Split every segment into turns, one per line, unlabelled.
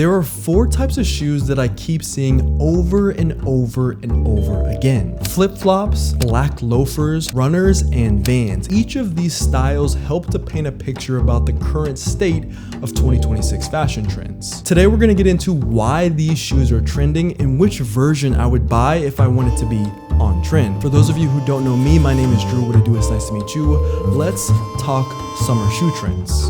there are 4 types of shoes that I keep seeing over and over and over again. Flip-flops, black loafers, runners, and Vans. Each of these styles help to paint a picture about the current state of 2026 fashion trends. Today we're gonna get into why these shoes are trending and which version I would buy if I wanted to be on trend. For those of you who don't know me, my name is Drew. What I do is nice to meet you. Let's talk summer shoe trends.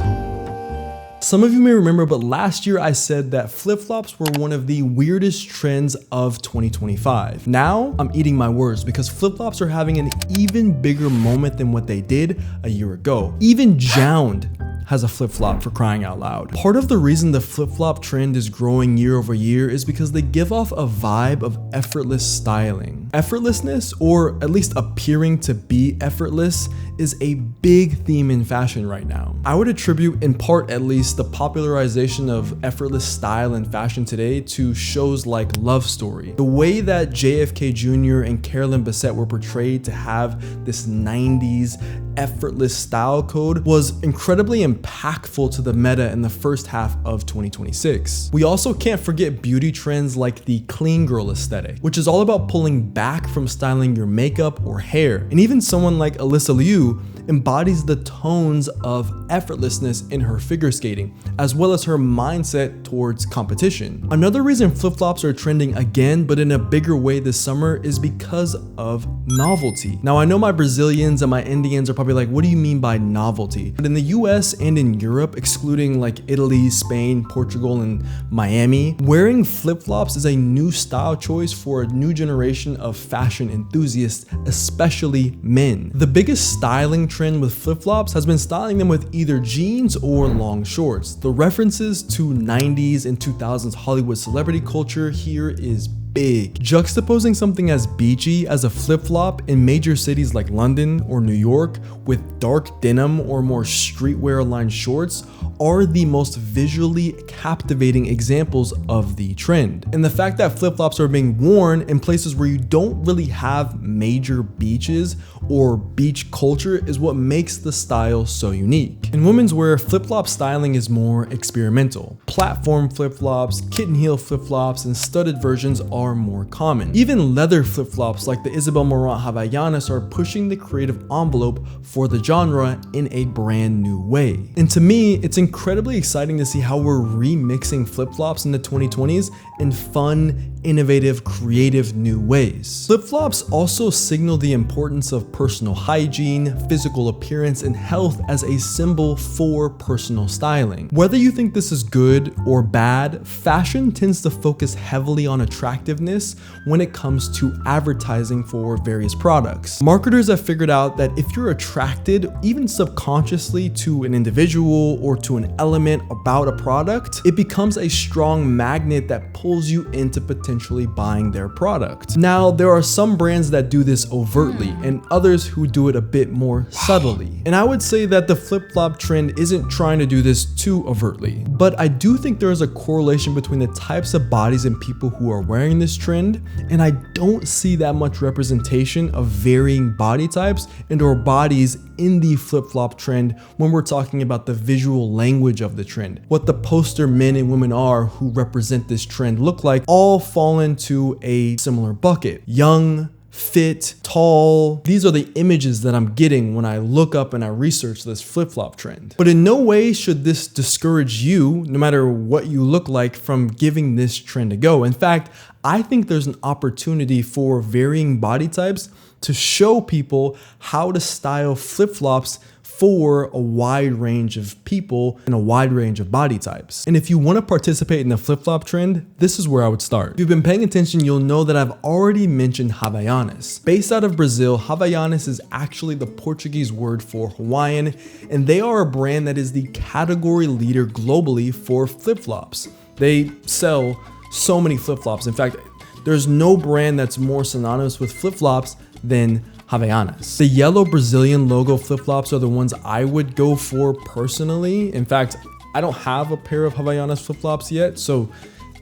Some of you may remember, but last year I said that flip-flops were one of the weirdest trends of 2025. Now I'm eating my words because flip-flops are having an even bigger moment than what they did a year ago. Even Jound has a flip-flop, for crying out loud. Part of the reason the flip-flop trend is growing year over year is because they give off a vibe of effortless styling. Effortlessness, or at least appearing to be effortless, is a big theme in fashion right now. I would attribute, in part at least, the popularization of effortless style in fashion today to shows like Love Story. The way that JFK Jr. and Carolyn Bessette were portrayed to have this 90s effortless style code was incredibly impactful to the meta in the first half of 2026. We also can't forget beauty trends like the clean girl aesthetic, which is all about pulling back from styling your makeup or hair. And even someone like Alyssa Liu embodies the tones of effortlessness in her figure skating, as well as her mindset towards competition. Another reason flip-flops are trending again, but in a bigger way this summer, is because of novelty. Now, I know my Brazilians and my Indians are probably like, what do you mean by novelty? But in the US and in Europe, excluding like Italy, Spain, Portugal, and Miami, wearing flip-flops is a new style choice for a new generation of fashion enthusiasts, especially men. The biggest styling trend with flip-flops has been styling them with either jeans or long shorts. The references to 90s and 2000s Hollywood celebrity culture here is big. Juxtaposing something as beachy as a flip-flop in major cities like London or New York with dark denim or more streetwear aligned shorts are the most visually captivating examples of the trend. And the fact that flip-flops are being worn in places where you don't really have major beaches or beach culture is what makes the style so unique. In women's wear, flip-flop styling is more experimental. Platform flip-flops, kitten heel flip-flops, and studded versions are more common. Even leather flip-flops like the Isabel Marant Havaianas are pushing the creative envelope for the genre in a brand new way. And to me, it's incredibly exciting to see how we're remixing flip-flops in the 2020s in fun, innovative, creative new ways. Flip-flops also signal the importance of personal hygiene, physical appearance, and health as a symbol for personal styling. Whether you think this is good or bad, fashion tends to focus heavily on attractiveness when it comes to advertising for various products. Marketers have figured out that if you're attracted, even subconsciously, to an individual or to an element about a product, it becomes a strong magnet that pulls you into potentially buying their product. Now, there are some brands that do this overtly and others who do it a bit more subtly. And I would say that the flip-flop trend isn't trying to do this too overtly, but I do think there is a correlation between the types of bodies and people who are wearing this trend, and I don't see that much representation of varying body types and or bodies in the flip-flop trend when we're talking about the visual language of the trend. What the poster men and women are who represent this trend look like all fall into a similar bucket. Young, fit, tall. These are the images that I'm getting when I look up and I research this flip-flop trend. But in no way should this discourage you, no matter what you look like, from giving this trend a go. In fact, I think there's an opportunity for varying body types to show people how to style flip-flops for a wide range of people and a wide range of body types. And if you want to participate in the flip-flop trend, this is where I would start. If you've been paying attention, you'll know that I've already mentioned Havaianas. Based out of Brazil, Havaianas is actually the Portuguese word for Hawaiian, and they are a brand that is the category leader globally for flip-flops. They sell so many flip-flops. In fact, there's no brand that's more synonymous with flip-flops than Havaianas. The yellow Brazilian logo flip-flops are the ones I would go for personally. In fact, I don't have a pair of Havaianas flip-flops yet, so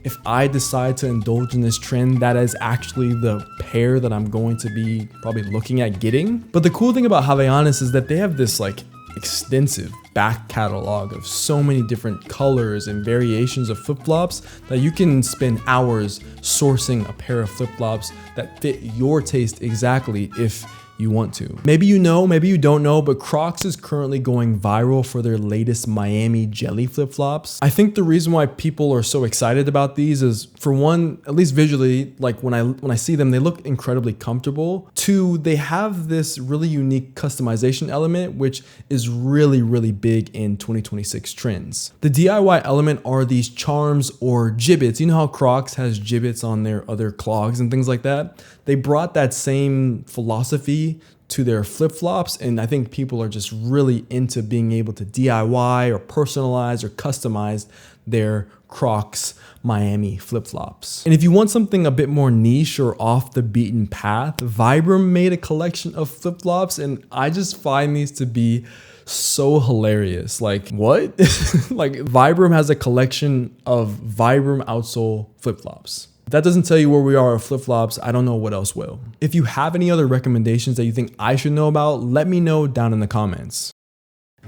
if I decide to indulge in this trend, that is actually the pair that I'm going to be probably looking at getting. But the cool thing about Havaianas is that they have this like extensive back catalog of so many different colors and variations of flip-flops that you can spend hours sourcing a pair of flip-flops that fit your taste exactly if you want to. Maybe you know, maybe you don't know, but Crocs is currently going viral for their latest Miami jelly flip-flops. I think the reason why people are so excited about these is, for one, at least visually, like when I see them, they look incredibly comfortable. Two, they have this really unique customization element, which is really, really big in 2026 trends. The DIY element are these charms or gibbets. You know how Crocs has gibbets on their other clogs and things like that? They brought that same philosophy to their flip-flops, and I think people are just really into being able to DIY or personalize or customize their Crocs Miami flip-flops. And if you want something a bit more niche or off the beaten path, Vibram made a collection of flip-flops, and I just find these to be so hilarious. Like, what? Like, Vibram has a collection of Vibram outsole flip-flops. If that doesn't tell you where we are with flip-flops, I don't know what else will. If you have any other recommendations that you think I should know about, let me know down in the comments.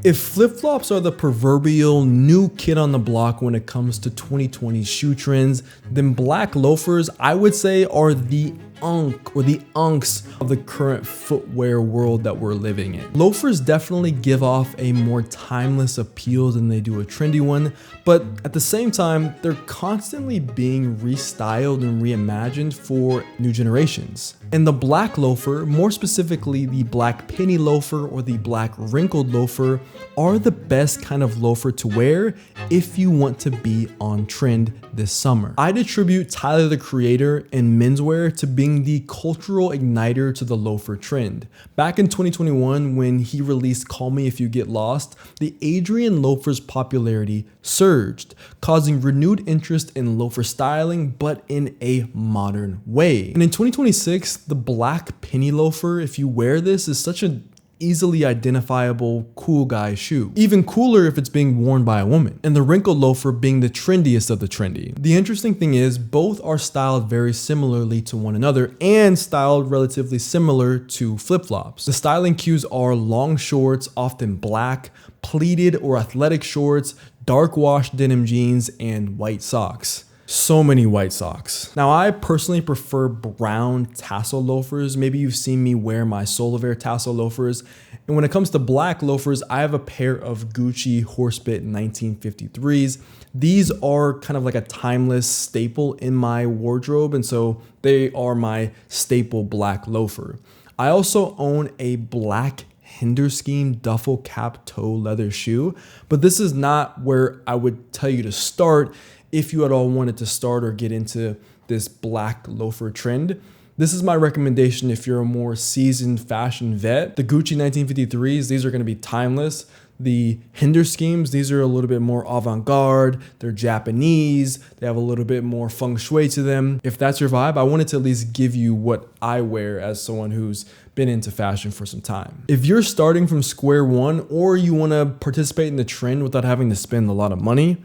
If flip-flops are the proverbial new kid on the block when it comes to 2020 shoe trends, then black loafers, I would say, are the unks of the current footwear world that we're living in. Loafers definitely give off a more timeless appeal than they do a trendy one, but at the same time, they're constantly being restyled and reimagined for new generations. And the black loafer, more specifically the black penny loafer or the black wrinkled loafer, are the best kind of loafer to wear if you want to be on trend this summer. I'd attribute Tyler the Creator in menswear to being the cultural igniter to the loafer trend. Back in 2021, when he released Call Me If You Get Lost, the Adrian loafer's popularity surged, causing renewed interest in loafer styling, but in a modern way. And in 2026, the black penny loafer, if you wear this, is such an easily identifiable cool guy shoe. Even cooler if it's being worn by a woman. And the wrinkled loafer being the trendiest of the trendy. The interesting thing is both are styled very similarly to one another and styled relatively similar to flip-flops. The styling cues are long shorts, often black, pleated or athletic shorts, dark wash denim jeans, and white socks. So many white socks. Now, I personally prefer brown tassel loafers. Maybe you've seen me wear my Solavere tassel loafers. And when it comes to black loafers, I have a pair of Gucci Horsebit 1953s. These are kind of like a timeless staple in my wardrobe, and so they are my staple black loafer. I also own a black Hinderscheme duffel cap toe leather shoe, but this is not where I would tell you to start if you at all wanted to start or get into this black loafer trend. This is my recommendation if you're a more seasoned fashion vet. The Gucci 1953s, these are gonna be timeless. The Hinderschemes, these are a little bit more avant-garde. They're Japanese. They have a little bit more feng shui to them. If that's your vibe, I wanted to at least give you what I wear as someone who's been into fashion for some time. If you're starting from square one or you wanna participate in the trend without having to spend a lot of money,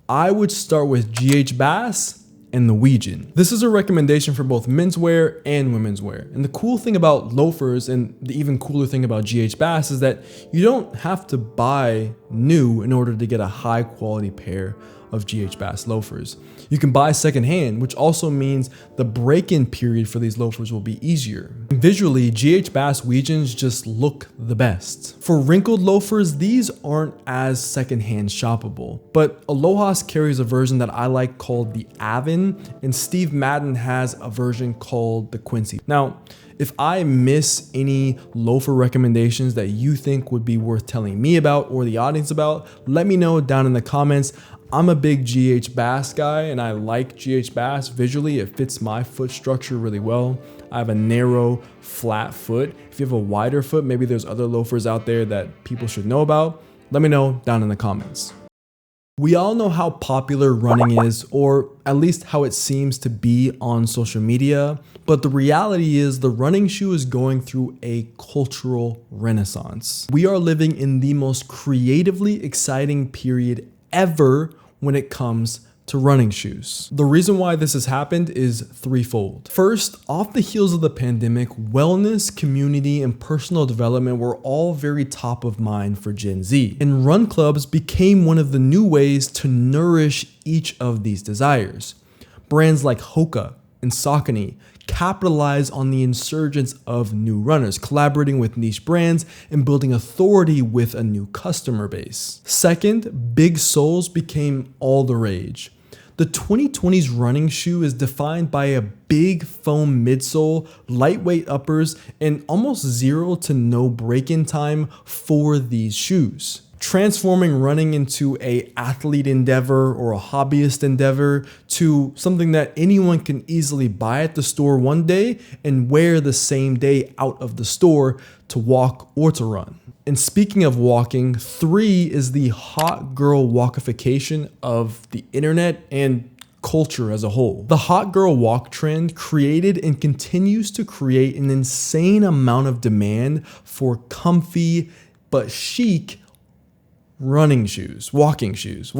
I would start with GH Bass and the Ouijan. This is a recommendation for both menswear and women's wear. And the cool thing about loafers, and the even cooler thing about GH Bass, is that you don't have to buy new in order to get a high quality pair of GH Bass loafers. You can buy secondhand, which also means the break-in period for these loafers will be easier. Visually, GH Bass Ouijans just look the best. For wrinkled loafers, these aren't as secondhand shoppable, but Aloha's carries a version that I like called the Avon, and Steve Madden has a version called the Quincy. Now, if I miss any loafer recommendations that you think would be worth telling me about or the audience about, let me know down in the comments. I'm a big GH Bass guy and I like GH Bass. Visually, it fits my foot structure really well. I have a narrow, flat foot. If you have a wider foot, maybe there's other loafers out there that people should know about. Let me know down in the comments. We all know how popular running is, or at least how it seems to be on social media, but the reality is the running shoe is going through a cultural renaissance. We are living in the most creatively exciting period ever when it comes to running shoes. The reason why this has happened is threefold. First, off the heels of the pandemic, wellness, community, and personal development were all very top of mind for Gen Z. And run clubs became one of the new ways to nourish each of these desires. Brands like Hoka and Saucony capitalize on the insurgence of new runners, collaborating with niche brands and building authority with a new customer base. Second, big soles became all the rage. The 2020s running shoe is defined by a big foam midsole, lightweight uppers, and almost zero to no break-in time for these shoes, transforming running into an athlete endeavor or a hobbyist endeavor to something that anyone can easily buy at the store one day and wear the same day out of the store to walk or to run. And speaking of walking, 3 is the hot girl walkification of the internet and culture as a whole. The hot girl walk trend created and continues to create an insane amount of demand for comfy but chic running shoes, walking shoes,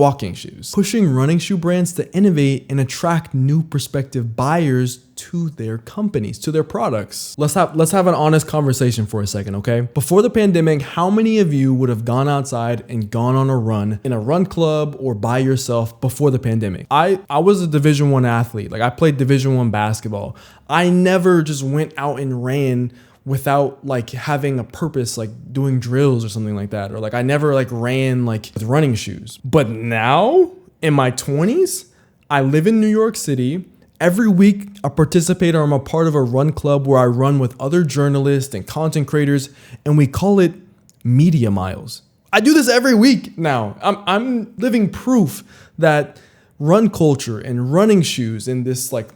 pushing running shoe brands to innovate and attract new prospective buyers to their companies, to their products. Let's have an honest conversation for a second, okay? Before the pandemic, how many of you would have gone outside and gone on a run in a run club or by yourself before the pandemic? I was a Division I athlete. Like, I played Division I basketball. I never just went out and ran without like having a purpose, like doing drills or something like that. Or like I never like ran like with running shoes. But now in my 20s, I live in New York City. Every week I participate or I'm a part of a run club where I run with other journalists and content creators, and we call it Media Miles. I do this every week now. I'm living proof that run culture and running shoes and this like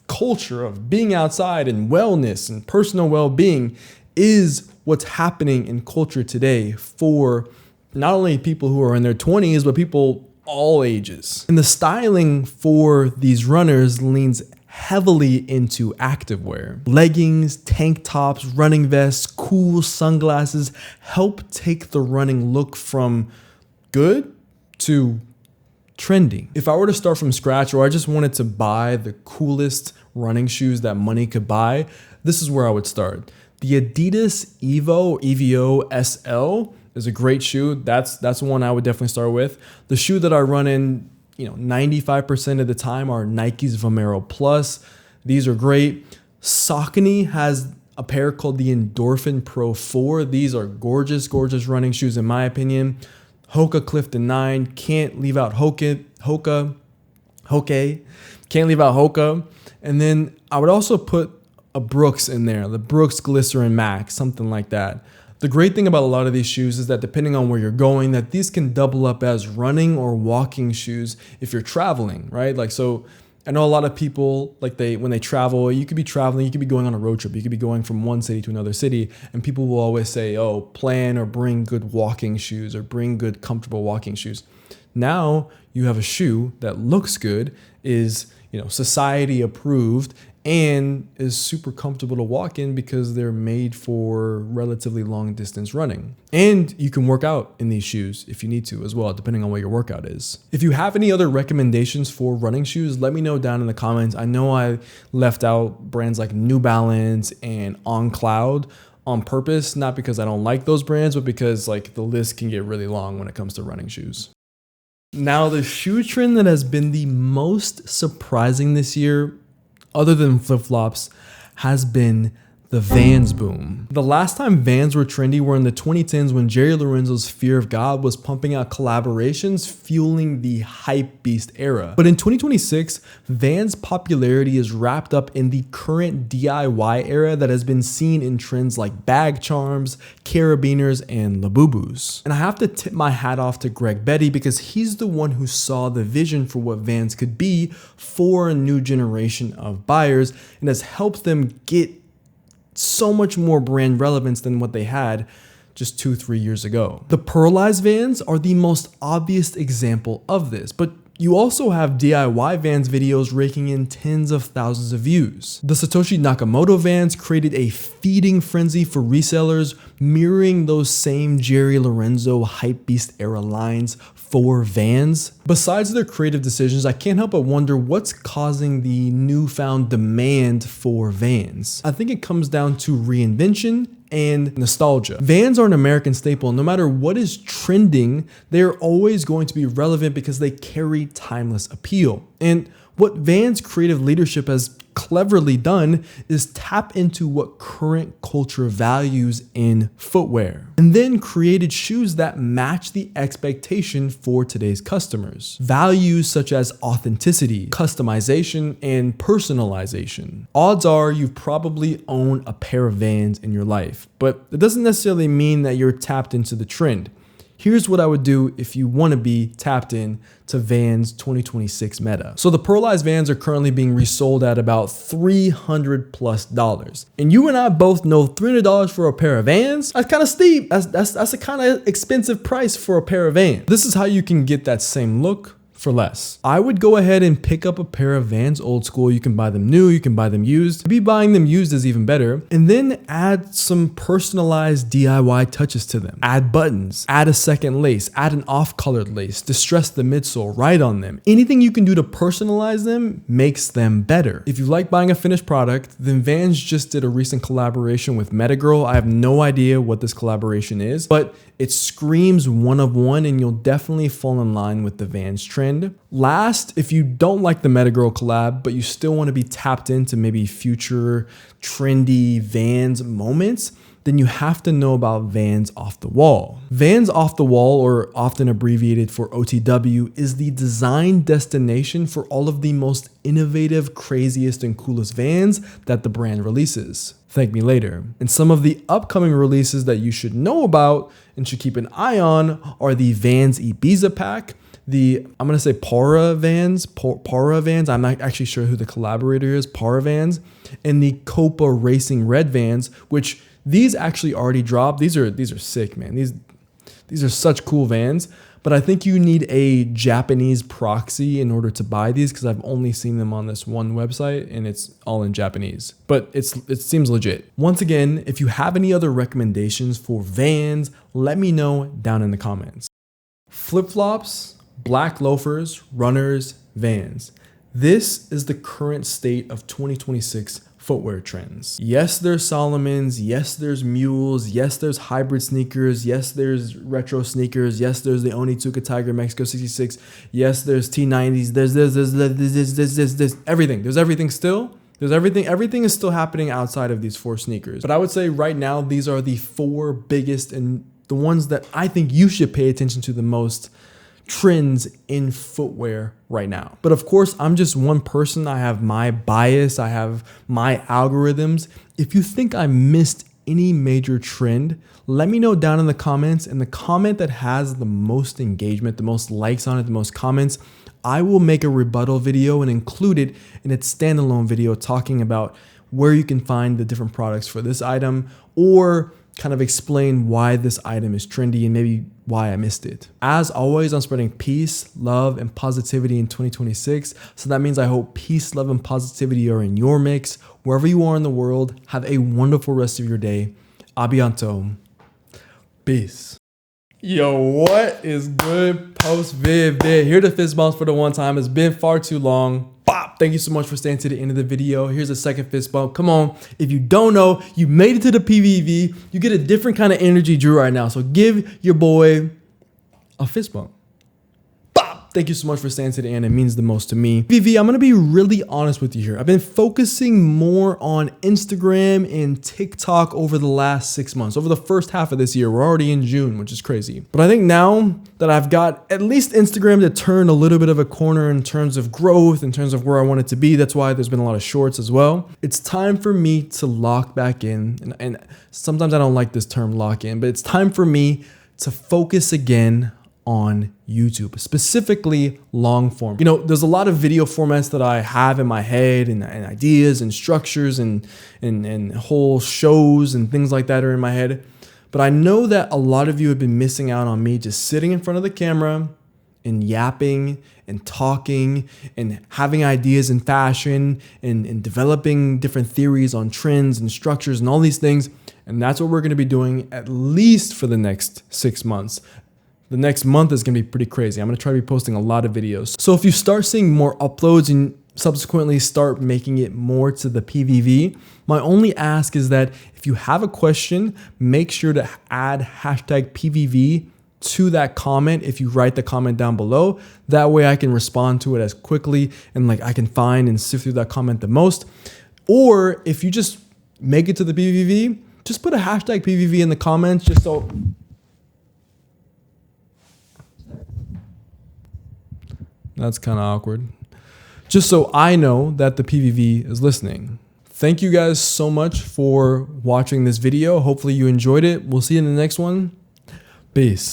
culture of being outside and wellness and personal well-being is what's happening in culture today for not only people who are in their 20s, but people all ages. And the styling for these runners leans heavily into activewear. Leggings, tank tops, running vests, cool sunglasses help take the running look from good to trendy. If I were to start from scratch or I just wanted to buy the coolest running shoes that money could buy, this is where I would start. The Adidas Evo SL is a great shoe. That's one I would definitely start with. The shoe that I run in, 95% of the time are Nike's Vomero Plus. These are great. Saucony has a pair called the Endorphin Pro 4. These are gorgeous, gorgeous running shoes in my opinion. Hoka Clifton 9, can't leave out Hoka. Can't leave out Hoka. And then I would also put a Brooks in there, the Brooks Glycerin Max, something like that. The great thing about a lot of these shoes is that depending on where you're going, that these can double up as running or walking shoes if you're traveling, right? Like, so I know a lot of people, like when they travel, you could be traveling, you could be going on a road trip, you could be going from one city to another city, and people will always say, oh, plan or bring good walking shoes or bring good comfortable walking shoes. Now you have a shoe that looks good, is society approved, and is super comfortable to walk in because they're made for relatively long distance running. And you can work out in these shoes if you need to as well, depending on what your workout is. If you have any other recommendations for running shoes, let me know down in the comments. I know I left out brands like New Balance and On Cloud on purpose, not because I don't like those brands, but because like the list can get really long when it comes to running shoes. Now, the shoe trend that has been the most surprising this year, other than flip-flops, has been the Vans boom. The last time Vans were trendy were in the 2010s when Jerry Lorenzo's Fear of God was pumping out collaborations, fueling the hype beast era. But in 2026, Vans' popularity is wrapped up in the current DIY era that has been seen in trends like bag charms, carabiners, and Labubus. And I have to tip my hat off to Greg Betty because he's the one who saw the vision for what Vans could be for a new generation of buyers and has helped them get so much more brand relevance than what they had just 2-3 years ago. The pearlized Vans are the most obvious example of this, but you also have DIY Vans videos raking in tens of thousands of views. The Satoshi Nakamoto Vans created a feeding frenzy for resellers, mirroring those same Jerry Lorenzo hypebeast era lines for Vans? Besides their creative decisions, I can't help but wonder what's causing the newfound demand for Vans. I think it comes down to reinvention and nostalgia. Vans are an American staple. No matter what is trending, they're always going to be relevant because they carry timeless appeal. And what Vans creative leadership has cleverly done is tap into what current culture values in footwear, and then created shoes that match the expectation for today's customers. Values such as authenticity, customization, and personalization. Odds are you've probably owned a pair of Vans in your life, but it doesn't necessarily mean that you're tapped into the trend. Here's what I would do if you want to be tapped in to Vans 2026 meta. So the pearlized Vans are currently being resold at about $300+. And you and I both know $300 for a pair of Vans, that's kind of steep. That's a kind of expensive price for a pair of Vans. This is how you can get that same look for less. I would go ahead and pick up a pair of Vans old school. You can buy them new, you can buy them used. Maybe buying them used is even better. And then add some personalized DIY touches to them. Add buttons, add a second lace, add an off-colored lace, distress the midsole, write on them. Anything you can do to personalize them makes them better. If you like buying a finished product, then Vans just did a recent collaboration with Metagirl. I have no idea what this collaboration is, but it screams one of one, and you'll definitely fall in line with the Vans trend. Last, if you don't like the Metagirl collab, but you still want to be tapped into maybe future trendy Vans moments, then you have to know about Vans Off the Wall. Vans Off the Wall, or often abbreviated for OTW, is the design destination for all of the most innovative, craziest, and coolest Vans that the brand releases. Thank me later. And some of the upcoming releases that you should know about and should keep an eye on are the Vans Ibiza pack, I'm gonna say Para Vans, I'm not actually sure who the collaborator is, Para Vans, and the Copa Racing Red Vans, which these actually already dropped. These are sick, man. These are such cool Vans, but I think you need a Japanese proxy in order to buy these because I've only seen them on this one website and it's all in Japanese, but it seems legit. Once again, if you have any other recommendations for Vans, let me know down in the comments. Flip-flops, black loafers, runners, Vans. This is the current state of 2026 footwear trends. Yes, there's Solomons. Yes, there's mules. Yes, there's hybrid sneakers. Yes, there's retro sneakers. Yes, there's the Onitsuka Tiger Mexico 66. Yes, there's T90s. There's everything. There's everything still. There's everything. Everything is still happening outside of these four sneakers. But I would say right now, these are the four biggest and the ones that I think you should pay attention to the most trends in footwear right now. But of course, I'm just one person. I have my bias. I have my algorithms. If you think I missed any major trend, let me know down in the comments. And the comment that has the most engagement, the most likes on it, the most comments, I will make a rebuttal video and include it in its standalone video talking about where you can find the different products for this item, or kind of explain why this item is trendy and maybe why I missed it. As always, I'm spreading peace, love, and positivity in 2026. So that means I hope peace, love, and positivity are in your mix. Wherever you are in the world, have a wonderful rest of your day. Abianto. Peace. Yo, what is good, post vid? Here to fist bumps for the one time. It's been far too long. Bop! Thank you so much for staying to the end of the video. Here's a second fist bump. Come on. If you don't know, you made it to the PVV. You get a different kind of energy Drew right now. So give your boy a fist bump. Thank you so much for staying to the end. It means the most to me. PVV, I'm going to be really honest with you here. I've been focusing more on Instagram and TikTok over the last 6 months. Over the first half of this year, we're already in June, which is crazy. But I think now that I've got at least Instagram to turn a little bit of a corner in terms of growth, in terms of where I want it to be, that's why there's been a lot of shorts as well. It's time for me to lock back in. And sometimes I don't like this term lock in, but it's time for me to focus again on YouTube, specifically long form. You know, there's a lot of video formats that I have in my head and ideas and structures and whole shows and things like that are in my head. But I know that a lot of you have been missing out on me just sitting in front of the camera and yapping and talking and having ideas in fashion and developing different theories on trends and structures and all these things. And that's what we're going to be doing at least for the next 6 months. the next month is going to be pretty crazy. I'm going to try to be posting a lot of videos. So if you start seeing more uploads and subsequently start making it more to the PVV, my only ask is that if you have a question, make sure to add hashtag PVV to that comment if you write the comment down below. That way I can respond to it as quickly and like I can find and sift through that comment the most. Or if you just make it to the PVV, just put a hashtag PVV in the comments just so... That's kind of awkward. Just so I know that the PVV is listening. Thank you guys so much for watching this video. Hopefully you enjoyed it. We'll see you in the next one. Peace.